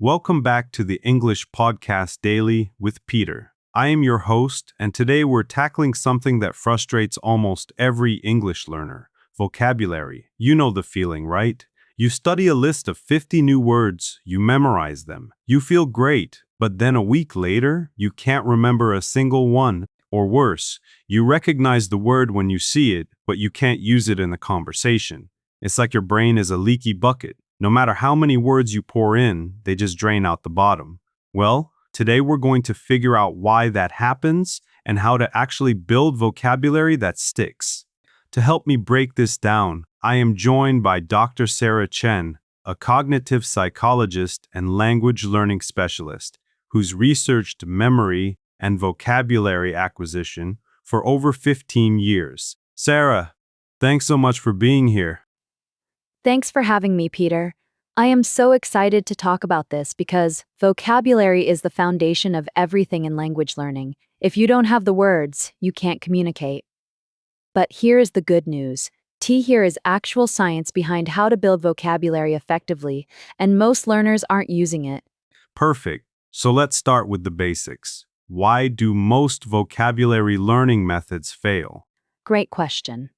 Welcome back to the English Podcast Daily with Peter. I am your host, and today we're tackling something that frustrates almost every English learner: vocabulary. You know the feeling, right? You study a list of 50 new words, you memorize them, you feel great, but then a week later, you can't remember a single one. Or worse, you recognize the word when you see it, but you can't use it in a conversation. It's like your brain is a leaky bucket. No matter how many words you pour in, they just drain out the bottom. Well, today we're going to figure out why that happens and how to actually build vocabulary that sticks. To help me break this down, I am joined by Dr. Sarah Chen, a cognitive psychologist and language learning specialist who's researched memory and vocabulary acquisition for over 15 years. Sarah, thanks so much for being here. Thanks for having me, Peter. I am so excited to talk about this because vocabulary is the foundation of everything in language learning. If you don't have the words, you can't communicate. But here is the good news. Here is actual science behind how to build vocabulary effectively, and most learners aren't using it. Perfect. So let's start with the basics. Why do most vocabulary learning methods fail? Great question.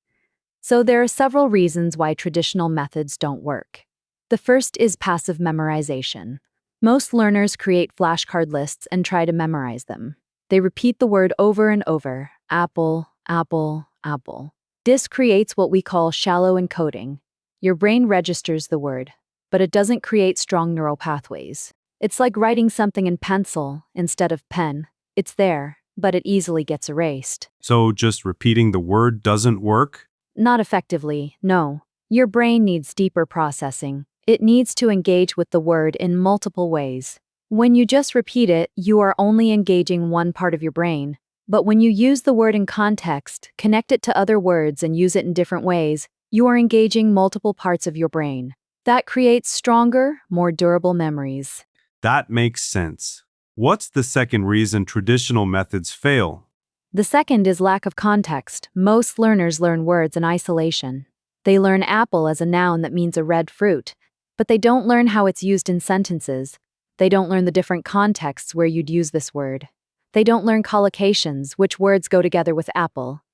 So there are several reasons why traditional methods don't work. The first is passive memorization. Most learners create flashcard lists and try to memorize them. They repeat the word over and over: apple, apple, apple. This creates what we call shallow encoding. Your brain registers the word, but it doesn't create strong neural pathways. It's like writing something in pencil instead of pen. It's there, but it easily gets erased. So just repeating the word doesn't work? Not effectively, no. Your brain needs deeper processing. It needs to engage with the word in multiple ways. When you just repeat it, you are only engaging one part of your brain. But when you use the word in context, connect it to other words and use it in different ways, you are engaging multiple parts of your brain. That creates stronger, more durable memories. That makes sense. What's the second reason traditional methods fail? The second is lack of context. Most learners learn words in isolation. They learn apple as a noun that means a red fruit, but they don't learn how it's used in sentences. They don't learn the different contexts where you'd use this word. They don't learn collocations, which words go together with apple.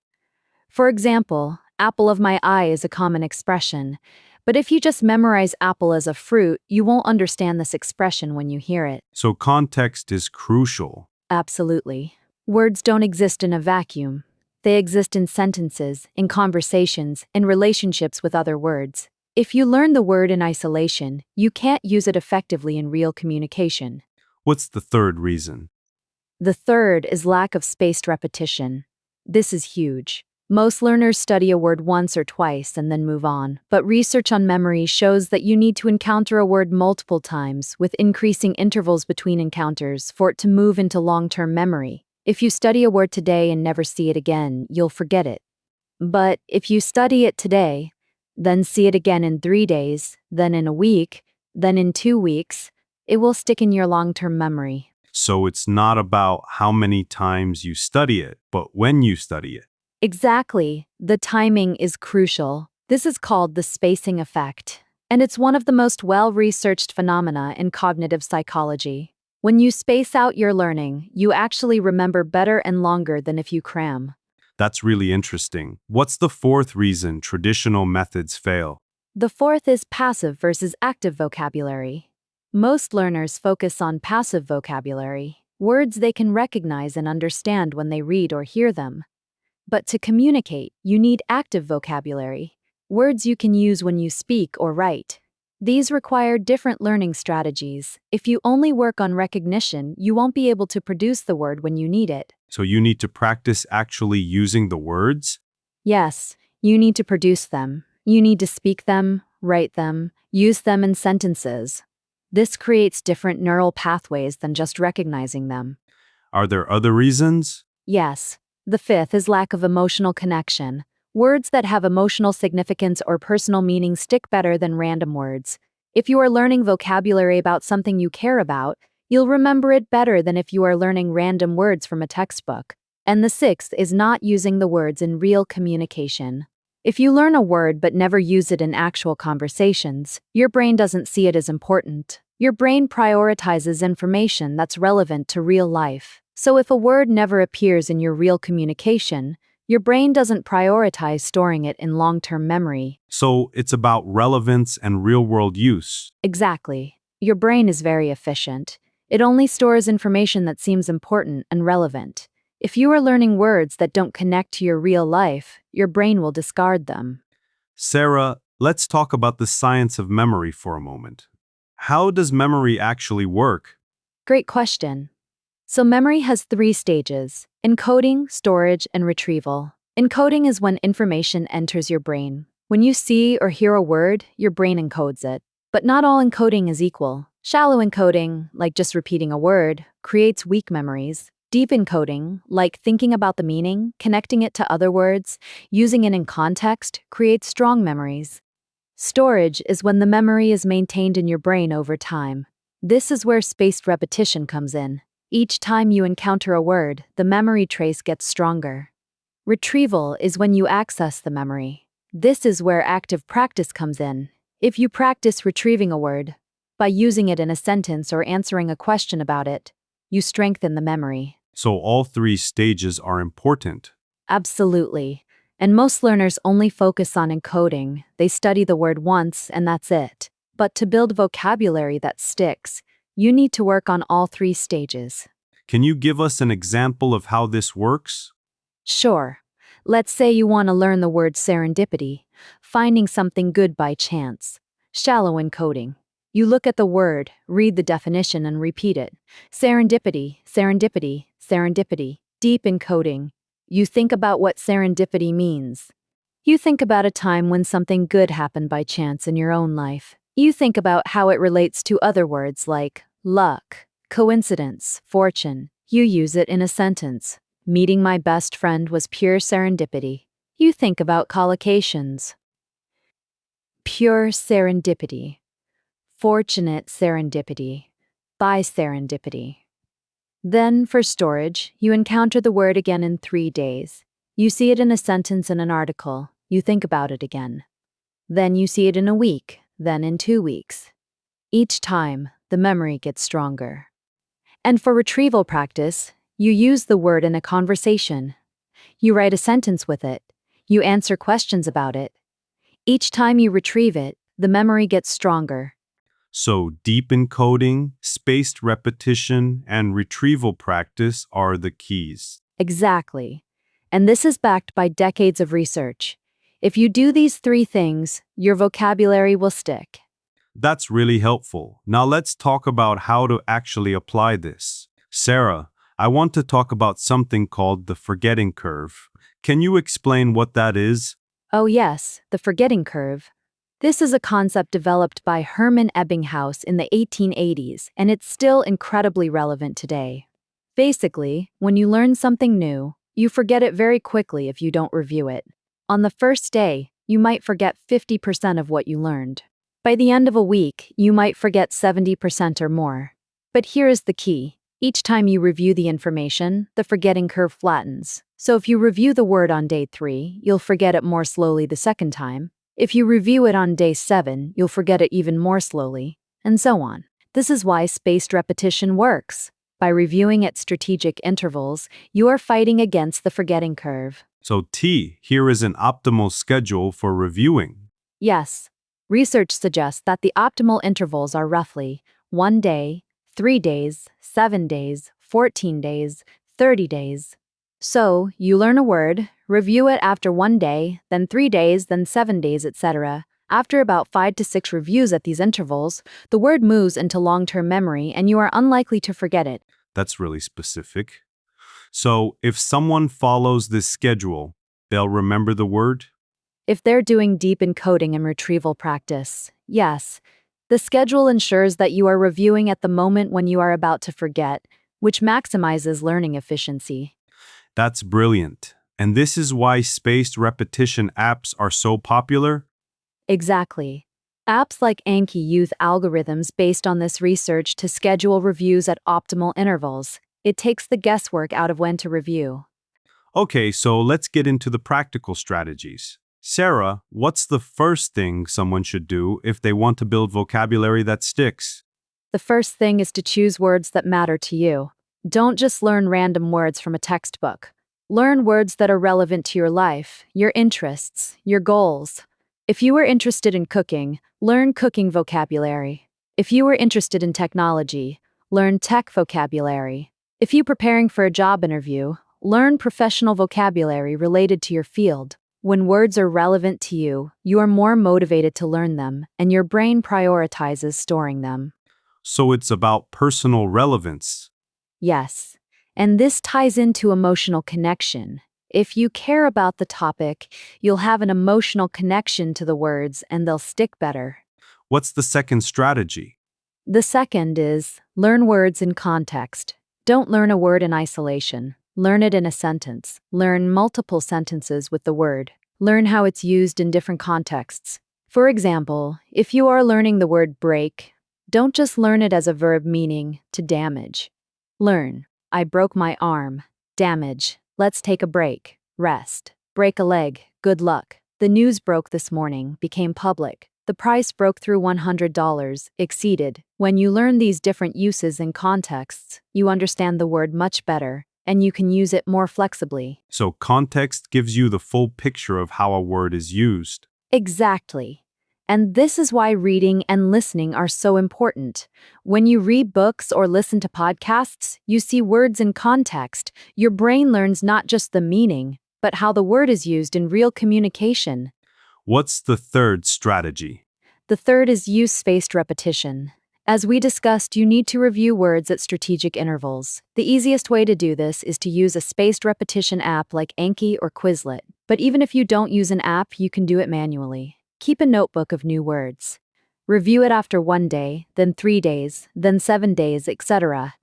For example, apple of my eye is a common expression, but if you just memorize apple as a fruit, you won't understand this expression when you hear it. So context is crucial. Absolutely. Words don't exist in a vacuum. They exist in sentences, in conversations, in relationships with other words. If you learn the word in isolation, you can't use it effectively in real communication. What's the third reason? The third is lack of spaced repetition. This is huge. Most learners study a word once or twice and then move on, but research on memory shows that you need to encounter a word multiple times, with increasing intervals between encounters, for it to move into long-term memory. If you study a word today and never see it again, you'll forget it. But if you study it today, then see it again in 3 days, then in a week, then in 2 weeks, it will stick in your long-term memory. So it's not about how many times you study it, but when you study it. Exactly. The timing is crucial. This is called the spacing effect, and it's one of the most well-researched phenomena in cognitive psychology. When you space out your learning, you actually remember better and longer than if you cram. That's really interesting. What's the fourth reason traditional methods fail? The fourth is passive versus active vocabulary. Most learners focus on passive vocabulary, words they can recognize and understand when they read or hear them. But to communicate, you need active vocabulary, words you can use when you speak or write. These require different learning strategies. If you only work on recognition, you won't be able to produce the word when you need it. So you need to practice actually using the words? Yes, you need to produce them. You need to speak them, write them, use them in sentences. This creates different neural pathways than just recognizing them. Are there other reasons? Yes. The fifth is lack of emotional connection. Words that have emotional significance or personal meaning stick better than random words. If you are learning vocabulary about something you care about, you'll remember it better than if you are learning random words from a textbook. And the sixth is not using the words in real communication. If you learn a word but never use it in actual conversations, your brain doesn't see it as important. Your brain prioritizes information that's relevant to real life. So if a word never appears in your real communication, your brain doesn't prioritize storing it in long-term memory. So it's about relevance and real-world use. Exactly. Your brain is very efficient. It only stores information that seems important and relevant. If you are learning words that don't connect to your real life, your brain will discard them. Sarah, let's talk about the science of memory for a moment. How does memory actually work? Great question. So, memory has three stages: encoding, storage, and retrieval. Encoding is when information enters your brain. When you see or hear a word, your brain encodes it. But not all encoding is equal. Shallow encoding, like just repeating a word, creates weak memories. Deep encoding, like thinking about the meaning, connecting it to other words, using it in context, creates strong memories. Storage is when the memory is maintained in your brain over time. This is where spaced repetition comes in. Each time you encounter a word, the memory trace gets stronger. Retrieval is when you access the memory. This is where active practice comes in. If you practice retrieving a word, by using it in a sentence or answering a question about it, you strengthen the memory. So all three stages are important. Absolutely. And most learners only focus on encoding. They study the word once and that's it. But to build vocabulary that sticks, you need to work on all three stages. Can you give us an example of how this works? Sure. Let's say you want to learn the word serendipity, finding something good by chance. Shallow encoding. You look at the word, read the definition, and repeat it. Serendipity, serendipity, serendipity. Deep encoding. You think about what serendipity means. You think about a time when something good happened by chance in your own life. You think about how it relates to other words like luck, coincidence, fortune. You use it in a sentence. Meeting my best friend was pure serendipity. You think about collocations. Pure serendipity. Fortunate serendipity. By serendipity. Then, for storage, you encounter the word again in 3 days. You see it in a sentence in an article. You think about it again. Then you see it in a week, then in 2 weeks. Each time, the memory gets stronger. And for retrieval practice, you use the word in a conversation. You write a sentence with it. You answer questions about it. Each time you retrieve it, the memory gets stronger. So deep encoding, spaced repetition, and retrieval practice are the keys. Exactly. And this is backed by decades of research. If you do these three things, your vocabulary will stick. That's really helpful. Now let's talk about how to actually apply this. Sarah, I want to talk about something called the forgetting curve. Can you explain what that is? Oh yes, the forgetting curve. This is a concept developed by Hermann Ebbinghaus in the 1880s, and it's still incredibly relevant today. Basically, when you learn something new, you forget it very quickly if you don't review it. On the first day, you might forget 50% of what you learned. By the end of a week, you might forget 70% or more. But here is the key. Each time you review the information, the forgetting curve flattens. So if you review the word on day 3, you'll forget it more slowly the second time. If you review it on day 7, you'll forget it even more slowly, and so on. This is why spaced repetition works. By reviewing at strategic intervals, you are fighting against the forgetting curve. So T, here is an optimal schedule for reviewing. Yes, research suggests that the optimal intervals are roughly 1 day, 3 days, 7 days, 14 days, 30 days. So, you learn a word, review it after 1 day, then 3 days, then 7 days, etc. After about 5 to 6 reviews at these intervals, the word moves into long-term memory and you are unlikely to forget it. That's really specific. So if someone follows this schedule, they'll remember the word? If they're doing deep encoding and retrieval practice, yes. The schedule ensures that you are reviewing at the moment when you are about to forget, which maximizes learning efficiency. That's brilliant. And this is why spaced repetition apps are so popular? Exactly. Apps like Anki use algorithms based on this research to schedule reviews at optimal intervals. It takes the guesswork out of when to review. Okay, so let's get into the practical strategies. Sarah, what's the first thing someone should do if they want to build vocabulary that sticks? The first thing is to choose words that matter to you. Don't just learn random words from a textbook. Learn words that are relevant to your life, your interests, your goals. If you are interested in cooking, learn cooking vocabulary. If you are interested in technology, learn tech vocabulary. If you're preparing for a job interview, learn professional vocabulary related to your field. When words are relevant to you, you are more motivated to learn them, and your brain prioritizes storing them. So it's about personal relevance. Yes, and this ties into emotional connection. If you care about the topic, you'll have an emotional connection to the words and they'll stick better. What's the second strategy? The second is learn words in context. Don't learn a word in isolation. Learn it in a sentence. Learn multiple sentences with the word. Learn how it's used in different contexts. For example, if you are learning the word break, don't just learn it as a verb meaning to damage. Learn, I broke my arm. Damage, let's take a break. Rest, break a leg, good luck. The news broke this morning, became public. The price broke through $100, exceeded. When you learn these different uses and contexts, you understand the word much better, and you can use it more flexibly. So context gives you the full picture of how a word is used. Exactly. And this is why reading and listening are so important. When you read books or listen to podcasts, you see words in context. Your brain learns not just the meaning, but how the word is used in real communication. What's the third strategy? The third is use spaced repetition. As we discussed, you need to review words at strategic intervals. The easiest way to do this is to use a spaced repetition app like Anki or Quizlet. But even if you don't use an app, you can do it manually. Keep a notebook of new words. Review it after 1 day, then 3 days, then 7 days, etc.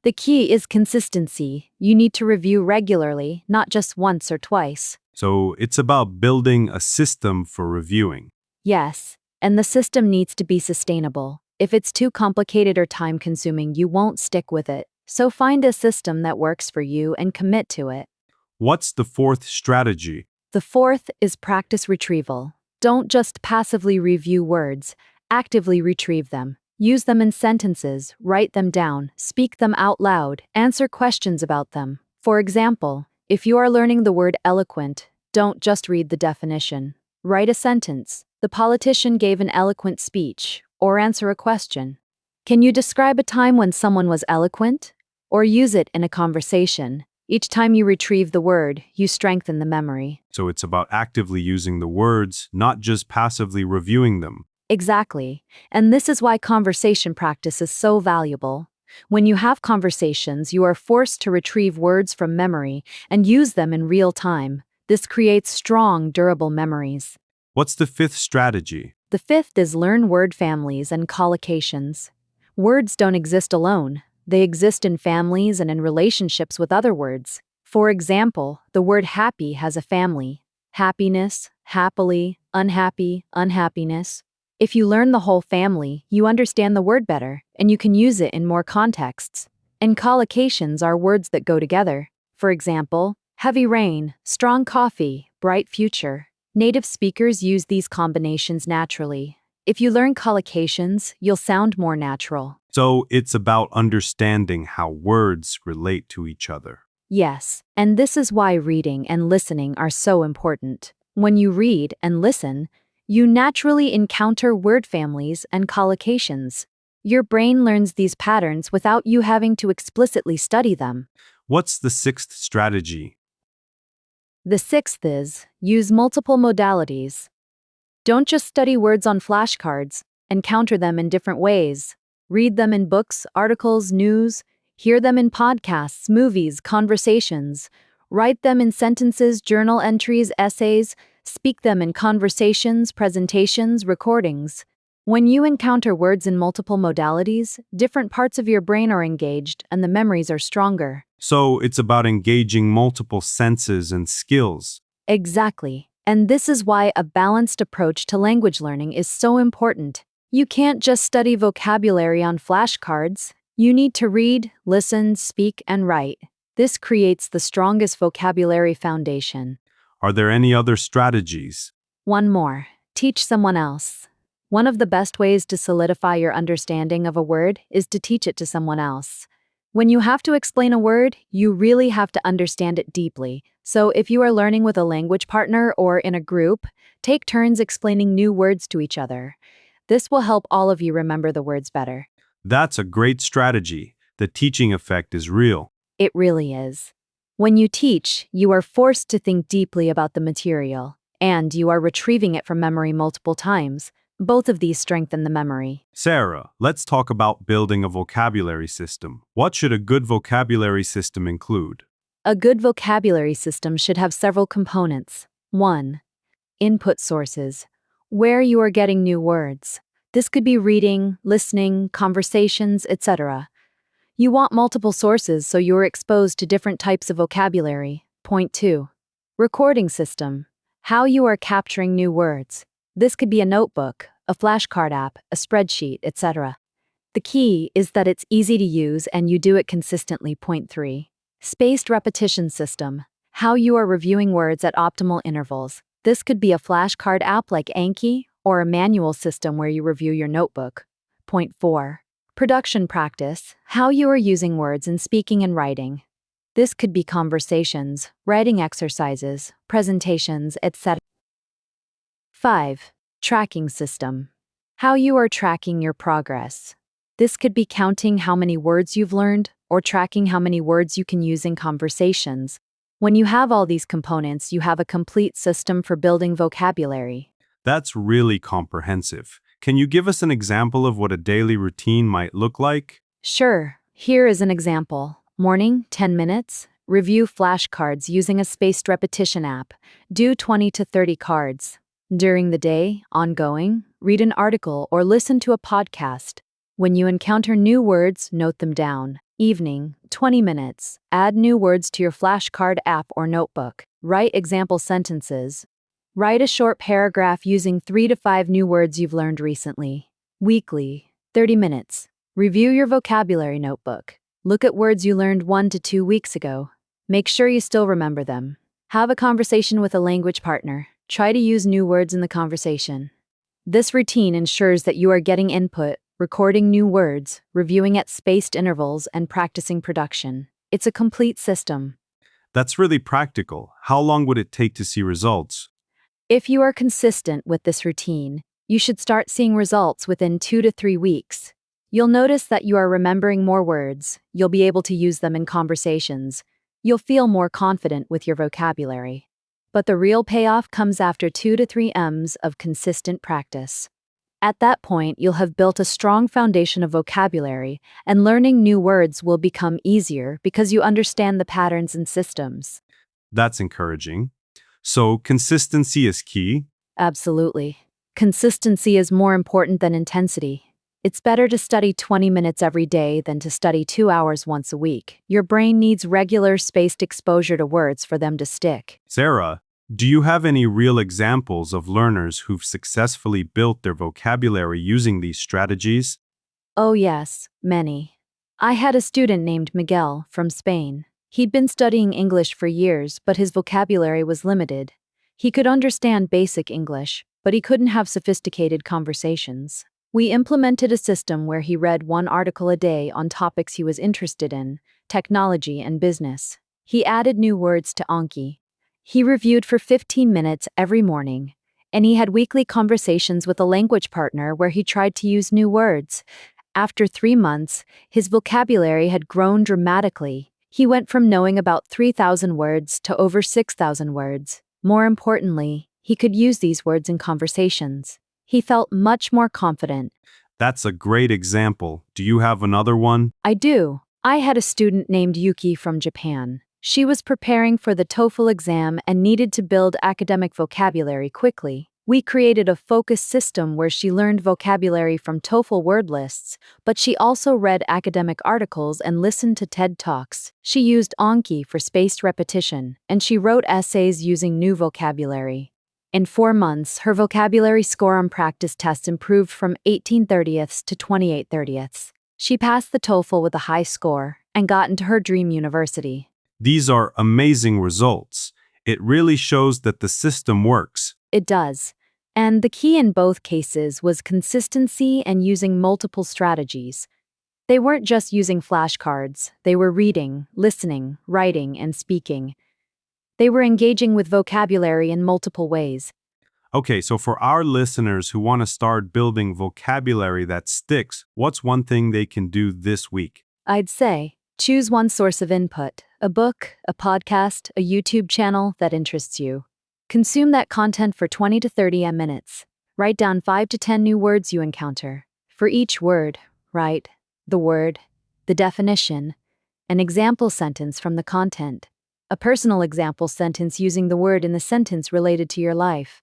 The key is consistency. You need to review regularly, not just once or twice. So it's about building a system for reviewing. Yes, and the system needs to be sustainable. If it's too complicated or time-consuming, you won't stick with it. So find a system that works for you and commit to it. What's the fourth strategy? The fourth is practice retrieval. Don't just passively review words, actively retrieve them. Use them in sentences, write them down, speak them out loud, answer questions about them. For example, if you are learning the word eloquent, don't just read the definition. Write a sentence. The politician gave an eloquent speech, or answer a question. Can you describe a time when someone was eloquent? Or use it in a conversation. Each time you retrieve the word, you strengthen the memory. So it's about actively using the words, not just passively reviewing them. Exactly. And this is why conversation practice is so valuable. When you have conversations, you are forced to retrieve words from memory and use them in real time. This creates strong, durable memories. What's the fifth strategy? The fifth is learn word families and collocations. Words don't exist alone. They exist in families and in relationships with other words. For example, the word happy has a family. Happiness, happily, unhappy, unhappiness. If you learn the whole family, you understand the word better, and you can use it in more contexts. And collocations are words that go together. For example, heavy rain, strong coffee, bright future. Native speakers use these combinations naturally. If you learn collocations, you'll sound more natural. So it's about understanding how words relate to each other. Yes, and this is why reading and listening are so important. When you read and listen, you naturally encounter word families and collocations. Your brain learns these patterns without you having to explicitly study them. What's the sixth strategy? The sixth is use multiple modalities. Don't just study words on flashcards, encounter them in different ways. Read them in books, articles, news, hear them in podcasts, movies, conversations. Write them in sentences, journal entries, essays, speak them in conversations, presentations, recordings. When you encounter words in multiple modalities, different parts of your brain are engaged and the memories are stronger. So it's about engaging multiple senses and skills. Exactly. And this is why a balanced approach to language learning is so important. You can't just study vocabulary on flashcards. You need to read, listen, speak, and write. This creates the strongest vocabulary foundation. Are there any other strategies? One more. Teach someone else. One of the best ways to solidify your understanding of a word is to teach it to someone else. When you have to explain a word, you really have to understand it deeply. So if you are learning with a language partner or in a group, take turns explaining new words to each other. This will help all of you remember the words better. That's a great strategy. The teaching effect is real. It really is. When you teach, you are forced to think deeply about the material, and you are retrieving it from memory multiple times. Both of these strengthen the memory. Sarah, let's talk about building a vocabulary system. What should a good vocabulary system include? A good vocabulary system should have several components. 1. Input sources, where you are getting new words. This could be reading, listening, conversations, etc. You want multiple sources so you are exposed to different types of vocabulary. Point 2. Recording system, how you are capturing new words. This could be a notebook, a flashcard app, a spreadsheet, etc. The key is that it's easy to use and you do it consistently. Point 3. Spaced repetition system, how you are reviewing words at optimal intervals. This could be a flashcard app like Anki or a manual system where you review your notebook. Point 4. Production practice, how you are using words in speaking and writing. This could be conversations, writing exercises, presentations, etc. 5. Tracking system, how you are tracking your progress. This could be counting how many words you've learned or tracking how many words you can use in conversations. When you have all these components, you have a complete system for building vocabulary. That's really comprehensive. Can you give us an example of what a daily routine might look like? Sure, here is an example. Morning, 10 minutes. Review flashcards using a spaced repetition app. Do 20 to 30 cards. During the day, ongoing, read an article or listen to a podcast. When you encounter new words, note them down. Evening, 20 minutes. Add new words to your flashcard app or notebook. Write example sentences. Write a short paragraph using 3 to 5 new words you've learned recently. Weekly, 30 minutes. Review your vocabulary notebook. Look at words you learned 1 to 2 weeks ago. Make sure you still remember them. Have a conversation with a language partner. Try to use new words in the conversation. This routine ensures that you are getting input, recording new words, reviewing at spaced intervals, and practicing production. It's a complete system. That's really practical. How long would it take to see results? If you are consistent with this routine, you should start seeing results within 2 to 3 weeks. You'll notice that you are remembering more words. You'll be able to use them in conversations. You'll feel more confident with your vocabulary. But the real payoff comes after 2 to 3 M's of consistent practice. At that point, you'll have built a strong foundation of vocabulary, and learning new words will become easier because you understand the patterns and systems. That's encouraging. So, consistency is key. Absolutely. Consistency is more important than intensity. It's better to study 20 minutes every day than to study 2 hours once a week. Your brain needs regular, spaced exposure to words for them to stick. Sarah, do you have any real examples of learners who've successfully built their vocabulary using these strategies? Oh yes, many. I had a student named Miguel from Spain. He'd been studying English for years, but his vocabulary was limited. He could understand basic English, but he couldn't have sophisticated conversations. We implemented a system where he read 1 article a day on topics he was interested in, technology and business. He added new words to Anki. He reviewed for 15 minutes every morning, and he had weekly conversations with a language partner where he tried to use new words. After 3 months, his vocabulary had grown dramatically. He went from knowing about 3,000 words to over 6,000 words. More importantly, he could use these words in conversations. He felt much more confident. That's a great example. Do you have another one? I do. I had a student named Yuki from Japan. She was preparing for the TOEFL exam and needed to build academic vocabulary quickly. We created a focused system where she learned vocabulary from TOEFL word lists, but she also read academic articles and listened to TED Talks. She used Anki for spaced repetition, and she wrote essays using new vocabulary. In 4 months, her vocabulary score on practice tests improved from 18/30ths to 28/30ths. She passed the TOEFL with a high score and got into her dream university. These are amazing results. It really shows that the system works. It does. And the key in both cases was consistency and using multiple strategies. They weren't just using flashcards, they were reading, listening, writing, and speaking. They were engaging with vocabulary in multiple ways. Okay, so for our listeners who want to start building vocabulary that sticks, what's one thing they can do this week? I'd say, choose one source of input, a book, a podcast, a YouTube channel that interests you. Consume that content for 20 to 30 minutes. Write down 5 to 10 new words you encounter. For each word, write the word, the definition, an example sentence from the content, a personal example sentence using the word in the sentence related to your life.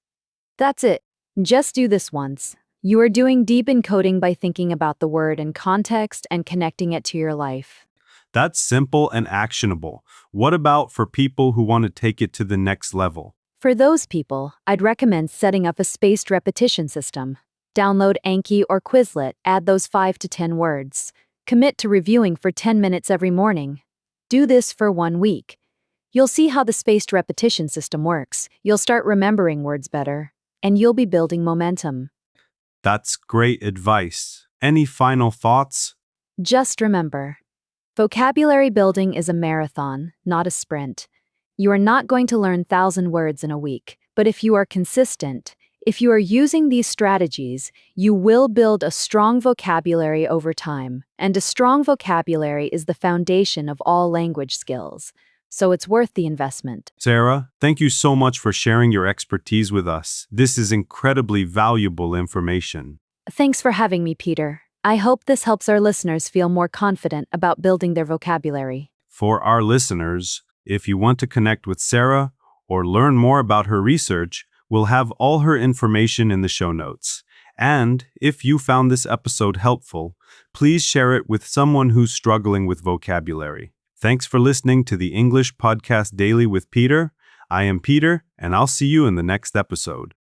That's it. Just do this once. You are doing deep encoding by thinking about the word in context and connecting it to your life. That's simple and actionable. What about for people who want to take it to the next level? For those people, I'd recommend setting up a spaced repetition system. Download Anki or Quizlet, add those 5 to 10 words. Commit to reviewing for 10 minutes every morning. Do this for 1 week. You'll see how the spaced repetition system works. You'll start remembering words better, and you'll be building momentum. That's great advice. Any final thoughts? Just remember, vocabulary building is a marathon, not a sprint. You are not going to learn 1,000 words in a week, but if you are consistent, if you are using these strategies, you will build a strong vocabulary over time, and a strong vocabulary is the foundation of all language skills, so it's worth the investment. Sarah, thank you so much for sharing your expertise with us. This is incredibly valuable information. Thanks for having me, Peter. I hope this helps our listeners feel more confident about building their vocabulary. For our listeners, if you want to connect with Sarah or learn more about her research, we'll have all her information in the show notes. And if you found this episode helpful, please share it with someone who's struggling with vocabulary. Thanks for listening to the English Podcast Daily with Peter. I am Peter, and I'll see you in the next episode.